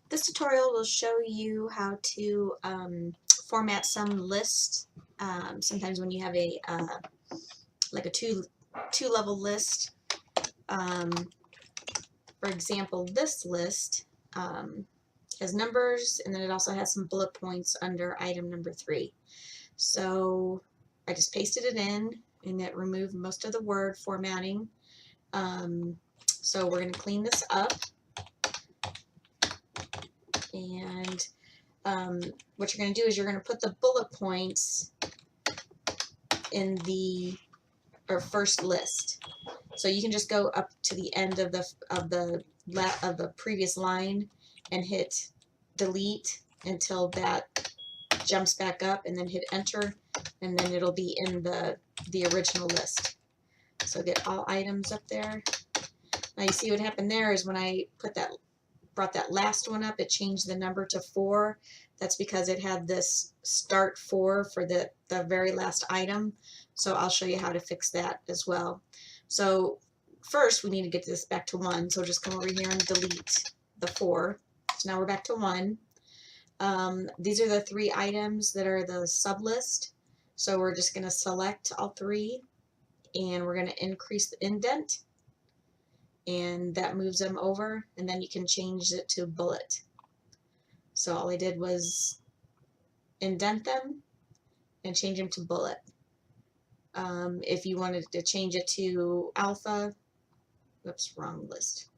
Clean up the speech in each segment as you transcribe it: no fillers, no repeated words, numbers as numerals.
This tutorial will show you how to format some lists. Sometimes when you have a like a two level list, for example, this list has numbers, and then it also has some bullet points under item number 3. So I just pasted it in, and it removed most of the word formatting. So we're going to clean this up. And what you're going to do is you're going to put the bullet points in the first list. So you can just go up to the end of the previous line and hit delete until that jumps back up, and then hit enter, and then it'll be in the original list. So get all items up there. Now you see what happened there is when I brought that last one up, it changed the number to 4. That's because it had this start 4 for the very last item. So I'll show you how to fix that as well. So first we need to get this back to 1. So just come over here and delete the 4. So now we're back to 1. These are the 3 items that are the sub list. So we're just going to select all 3, and we're going to increase the indent, and that moves them over, and then you can change it to bullet. So all I did was indent them and change them to bullet. If you wanted to change it to alpha, whoops, wrong list.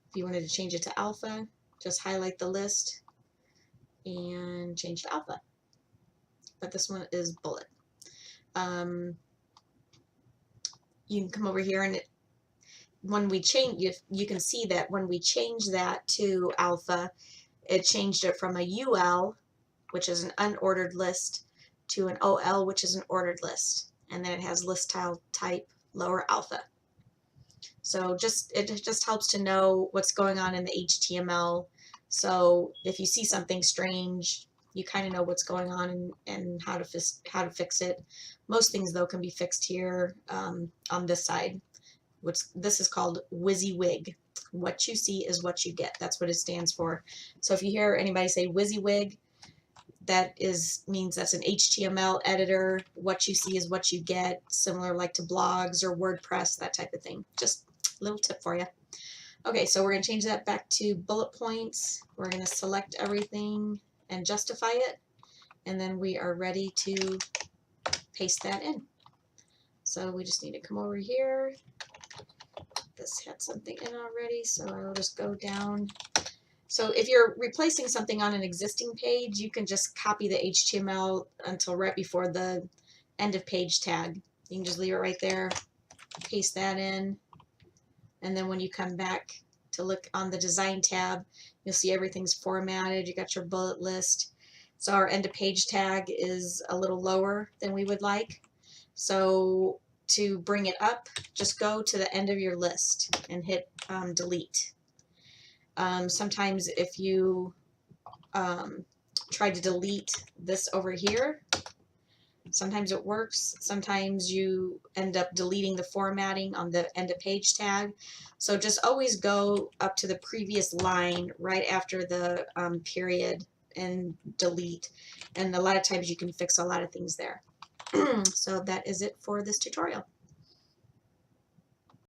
If you wanted to change it to alpha, just highlight the list and change to alpha. But this one is bullet. You can come over here, and when we change, you can see that when we change that to alpha, it changed it from a UL, which is an unordered list, to an OL, which is an ordered list. And then it has list type lower alpha. So it just helps to know what's going on in the HTML. So if you see something strange, you kind of know what's going on and how to fix it. Most things, though, can be fixed here on this side. This is called WYSIWYG. What you see is what you get. That's what it stands for. So if you hear anybody say WYSIWYG, that means that's an HTML editor. What you see is what you get, similar like to blogs or WordPress, that type of thing. Just a little tip for you. Okay, so we're going to change that back to bullet points. We're going to select everything and justify it, and then we are ready to paste that in. So we just need to come over here. This had something in already, so I'll just go down. So if you're replacing something on an existing page, you can just copy the HTML until right before the end of page tag. You can just leave it right there, paste that in, and then when you come back to look on the design tab, you'll see everything's formatted. You got your bullet list. So our end of page tag is a little lower than we would like. So to bring it up, just go to the end of your list and hit delete. Sometimes if you try to delete this over here, sometimes it works. Sometimes you end up deleting the formatting on the end of page tag. So just always go up to the previous line right after the period and delete. And a lot of times you can fix a lot of things there. So that is it for this tutorial.